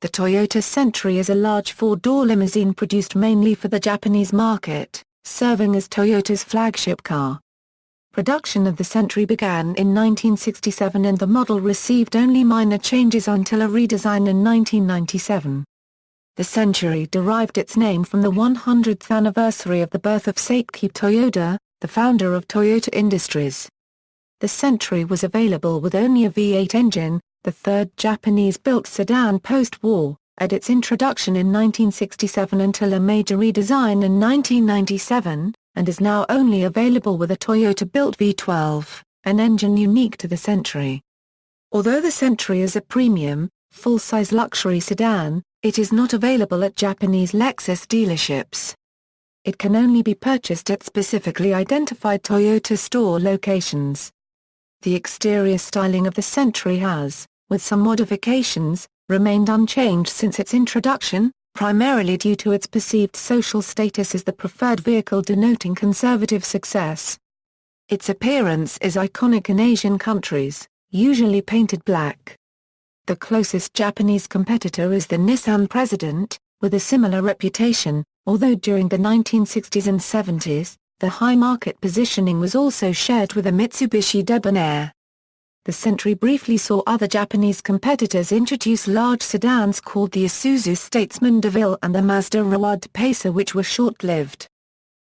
The Toyota Century is a large four-door limousine produced mainly for the Japanese market, serving as Toyota's flagship car. Production of the Century began in 1967 and the model received only minor changes until a redesign in 1997. The Century derived its name from the 100th anniversary of the birth of Sakichi Toyoda, the founder of Toyota Industries. The Century was available with only a V8 engine, the third Japanese-built sedan post-war, at its introduction in 1967 until a major redesign in 1997, and is now only available with a Toyota-built V12, an engine unique to the Century. Although the Century is a premium, full-size luxury sedan, it is not available at Japanese Lexus dealerships. It can only be purchased at specifically identified Toyota store locations. The exterior styling of the Century has, with some modifications, remained unchanged since its introduction, primarily due to its perceived social status as the preferred vehicle denoting conservative success. Its appearance is iconic in Asian countries, usually painted black. The closest Japanese competitor is the Nissan President, with a similar reputation, although during the 1960s and 70s, the high market positioning was also shared with the Mitsubishi Debonair. The Century briefly saw other Japanese competitors introduce large sedans called the Isuzu Statesman de Ville and the Mazda Roadpacer, which were short-lived.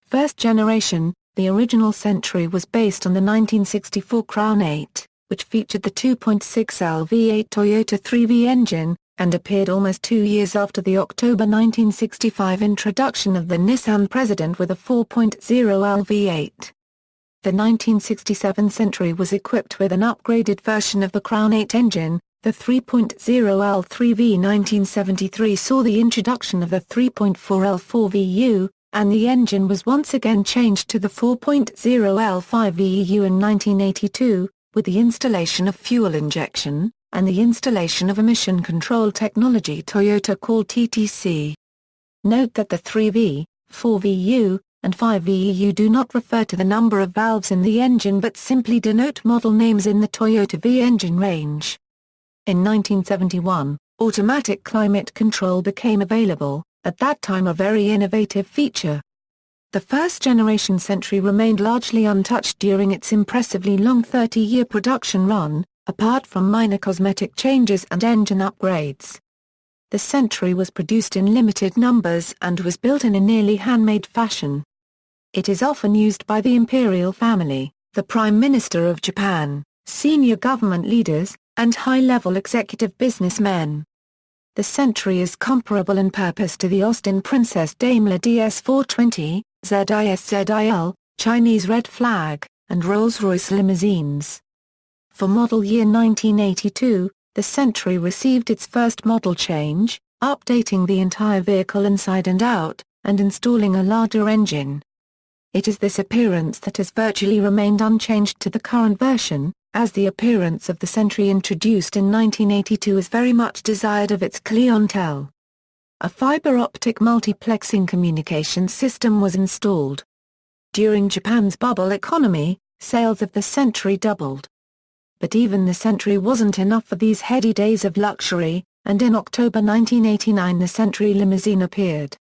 First generation, the original Century was based on the 1964 Crown 8, which featured the 2.6L V8 Toyota 3V engine, and appeared almost 2 years after the October 1965 introduction of the Nissan President with a 4.0L V8. The 1967 Century was equipped with an upgraded version of the Crown 8 engine. The 3.0L 3V 1973 saw the introduction of the 3.4L 4VU, and the engine was once again changed to the 4.0L 5VU in 1982, with the installation of fuel injection, and the installation of emission control technology Toyota called TTC. Note that the 3V, 4VU, and 5VU do not refer to the number of valves in the engine but simply denote model names in the Toyota V engine range. In 1971, automatic climate control became available, at that time a very innovative feature. The first-generation Century remained largely untouched during its impressively long 30-year production run, apart from minor cosmetic changes and engine upgrades. The Century was produced in limited numbers and was built in a nearly handmade fashion. It is often used by the imperial family, the Prime Minister of Japan, senior government leaders, and high-level executive businessmen. The Century is comparable in purpose to the Austin Princess Daimler DS420, ZIS-ZIL, Chinese Red Flag, and Rolls-Royce limousines. For model year 1982, the Century received its first model change, updating the entire vehicle inside and out, and installing a larger engine. It is this appearance that has virtually remained unchanged to the current version, as the appearance of the Century introduced in 1982 is very much desired of its clientele. A fiber-optic multiplexing communication system was installed. During Japan's bubble economy, sales of the Century doubled. But even the Century wasn't enough for these heady days of luxury, and in October 1989 the Century limousine appeared.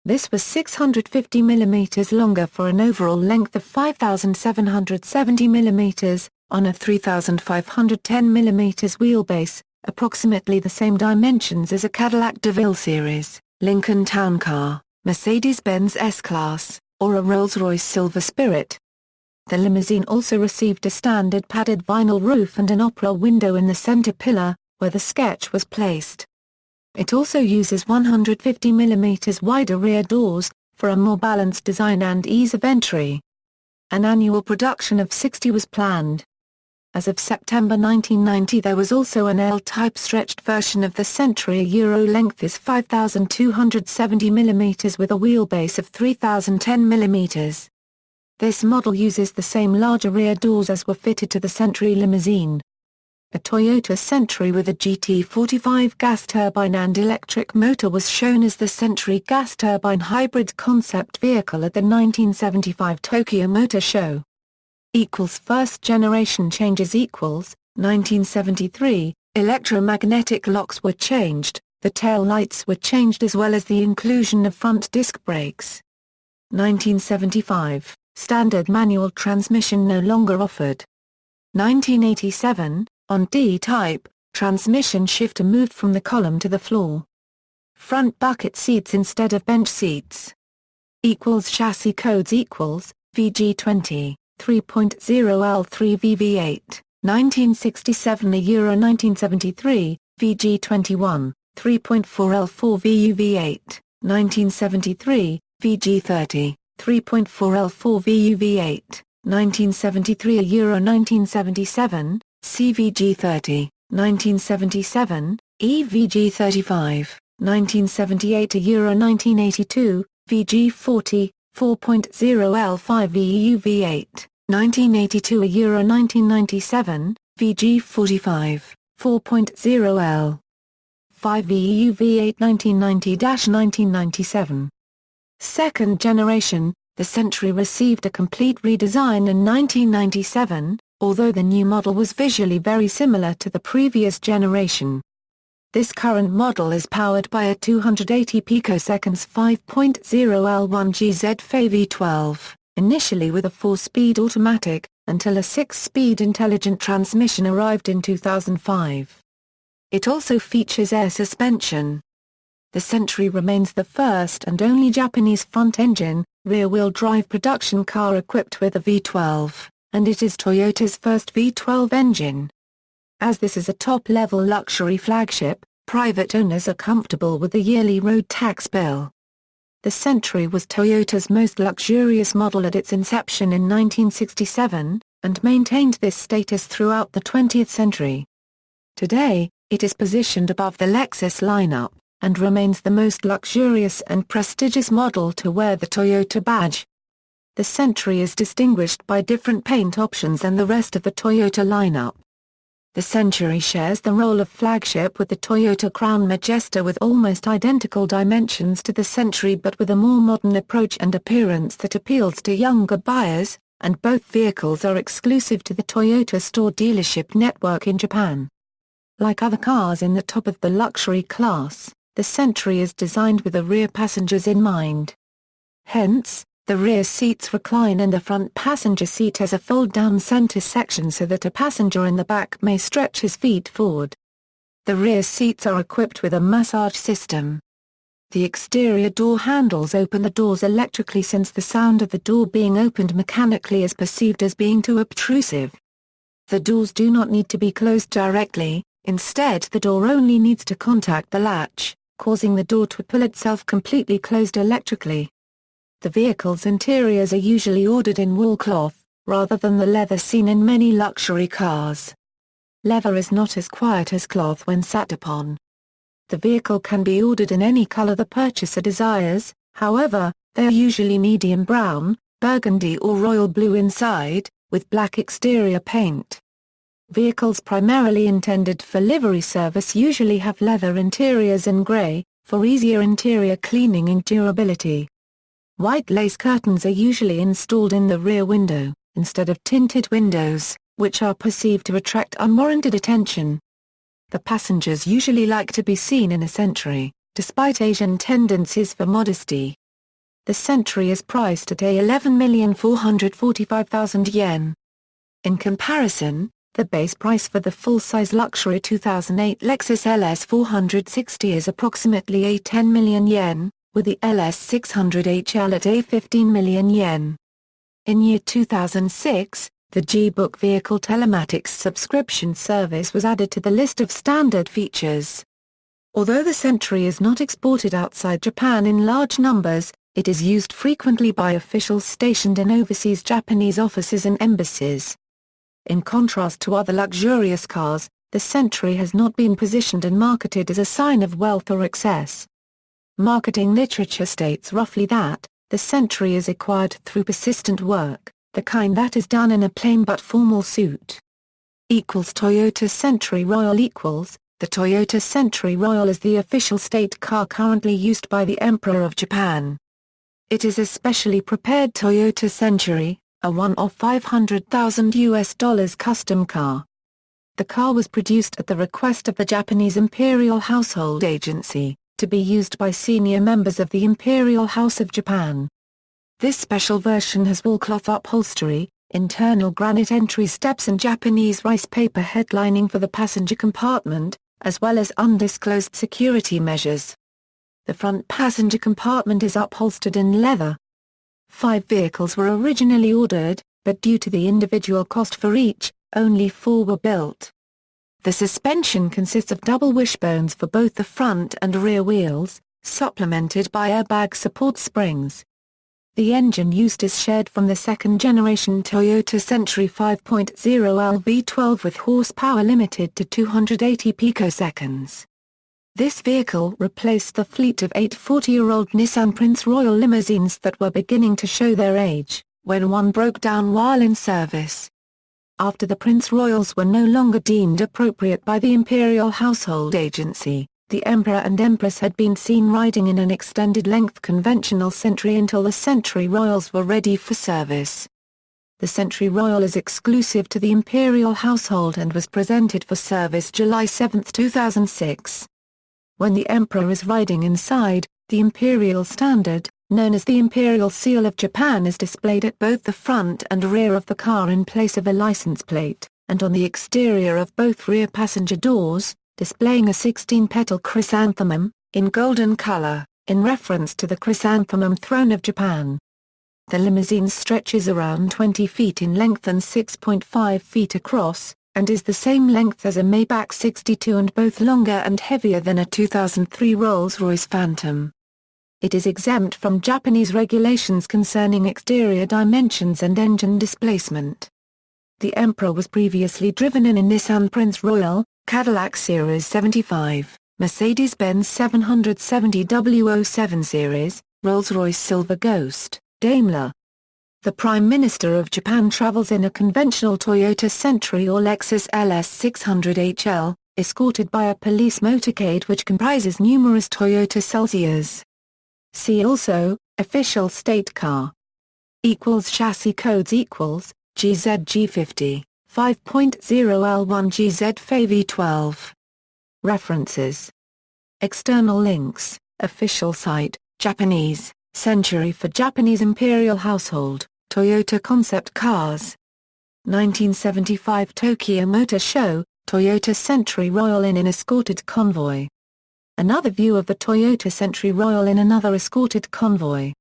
This was 650 mm longer for an overall length of 5,770 mm, on a 3,510 mm wheelbase, approximately the same dimensions as a Cadillac DeVille Series, Lincoln Town Car, Mercedes-Benz S-Class, or a Rolls-Royce Silver Spirit. The limousine also received a standard padded vinyl roof and an opera window in the center pillar, where the sketch was placed. It also uses 150 mm wider rear doors, for a more balanced design and ease of entry. An annual production of 60 was planned. As of September 1990 there was also an L-type stretched version of the Century. Euro length is 5,270 mm with a wheelbase of 3,010 mm. This model uses the same larger rear doors as were fitted to the Century limousine. A Toyota Century with a GT45 gas turbine and electric motor was shown as the Century gas turbine hybrid concept vehicle at the 1975 Tokyo Motor Show. First generation changes 1973, electromagnetic locks were changed, The tail lights were changed as well as the inclusion of front disc brakes. 1975, standard manual transmission no longer offered. 1987, on D-type, transmission shifter moved from the column to the floor. Front bucket seats instead of bench seats. Chassis codes VG20, 3.0L3 VV8, 1967 Euro 1973, VG21, 3.4L4 VUV8, 1973, VG30, 3.4L4 VUV8, 1973 Euro 1977, CVG30, 1977, EVG35, 1978 Euro 1982, VG40, 4.0L5 VUV8, 1982 Euro 1997, VG45, 4.0L. 5 VUV8 1990-1997. Second generation, the Century received a complete redesign in 1997, although the new model was visually very similar to the previous generation. This current model is powered by a 280 picoseconds 5.0L1 GZ-FE V12, initially with a 4-speed automatic, until a 6-speed intelligent transmission arrived in 2005. It also features air suspension. The Century remains the first and only Japanese front-engine, rear-wheel drive production car equipped with a V12, and it is Toyota's first V12 engine. As this is a top-level luxury flagship, private owners are comfortable with the yearly road tax bill. The Century was Toyota's most luxurious model at its inception in 1967, and maintained this status throughout the 20th century. Today, it is positioned above the Lexus lineup, and remains the most luxurious and prestigious model to wear the Toyota badge. The Century is distinguished by different paint options than the rest of the Toyota lineup. The Century shares the role of flagship with the Toyota Crown Majesta with almost identical dimensions to the Century but with a more modern approach and appearance that appeals to younger buyers, and both vehicles are exclusive to the Toyota store dealership network in Japan. Like other cars in the top of the luxury class, the Century is designed with the rear passengers in mind. Hence, the rear seats recline and the front passenger seat has a fold-down center section so that a passenger in the back may stretch his feet forward. The rear seats are equipped with a massage system. The exterior door handles open the doors electrically since the sound of the door being opened mechanically is perceived as being too obtrusive. The doors do not need to be closed directly, instead the door only needs to contact the latch, causing the door to pull itself completely closed electrically. The vehicle's interiors are usually ordered in wool cloth, rather than the leather seen in many luxury cars. Leather is not as quiet as cloth when sat upon. The vehicle can be ordered in any color the purchaser desires, however, they are usually medium brown, burgundy or royal blue inside, with black exterior paint. Vehicles primarily intended for livery service usually have leather interiors in gray, for easier interior cleaning and durability. White lace curtains are usually installed in the rear window, instead of tinted windows, which are perceived to attract unwarranted attention. The passengers usually like to be seen in a Century, despite Asian tendencies for modesty. The Century is priced at yen11,445,000. In comparison, the base price for the full-size luxury 2008 Lexus LS 460 is approximately yen10 million, with the LS 600 HL at yen15 million. In year 2006, the G-Book vehicle telematics subscription service was added to the list of standard features. Although the Century is not exported outside Japan in large numbers, it is used frequently by officials stationed in overseas Japanese offices and embassies. In contrast to other luxurious cars, the Century has not been positioned and marketed as a sign of wealth or excess. Marketing literature states roughly that, the Century is acquired through persistent work, the kind that is done in a plain but formal suit. Toyota Century Royal The Toyota Century Royal is the official state car currently used by the Emperor of Japan. It is a specially prepared Toyota Century, a one-off $500,000 custom car. the car was produced at the request of the Japanese Imperial Household Agency, to be used by senior members of the Imperial House of Japan. This special version has wool-cloth upholstery, internal granite entry steps and Japanese rice paper headlining for the passenger compartment, as well as undisclosed security measures. The front passenger compartment is upholstered in leather. 5 vehicles were originally ordered, but due to the individual cost for each, only 4 were built. The suspension consists of double wishbones for both the front and rear wheels, supplemented by airbag support springs. The engine used is shared from the second-generation Toyota Century 5.0L V12 with horsepower limited to 280 picoseconds. This vehicle replaced the fleet of 8 40-year-old Nissan Prince Royal limousines that were beginning to show their age, when one broke down while in service. After the Prince Royals were no longer deemed appropriate by the Imperial Household Agency, the Emperor and Empress had been seen riding in an extended-length conventional Century until the Century Royals were ready for service. The Century Royal is exclusive to the Imperial household and was presented for service July 7, 2006. When the Emperor is riding inside, the Imperial Standard, known as the Imperial Seal of Japan, is displayed at both the front and rear of the car in place of a license plate, and on the exterior of both rear passenger doors, displaying a 16-petal chrysanthemum, in golden color, in reference to the chrysanthemum throne of Japan. The limousine stretches around 20 feet in length and 6.5 feet across, and is the same length as a Maybach 62 and both longer and heavier than a 2003 Rolls-Royce Phantom. It is exempt from Japanese regulations concerning exterior dimensions and engine displacement. The Emperor was previously driven in a Nissan Prince Royal, Cadillac Series 75, Mercedes-Benz 770 W07 Series, Rolls-Royce Silver Ghost, Daimler. The Prime Minister of Japan travels in a conventional Toyota Century or Lexus LS 600 HL, escorted by a police motorcade which comprises numerous Toyota Celsiors. See also, official state car. Chassis codes GZG50. 5.0L1 GZ V12. References. External links, official site, Japanese, Century for Japanese Imperial Household, Toyota Concept Cars. 1975 Tokyo Motor Show, Toyota Century Royal in an escorted convoy. Another view of the Toyota Century Royal in another escorted convoy.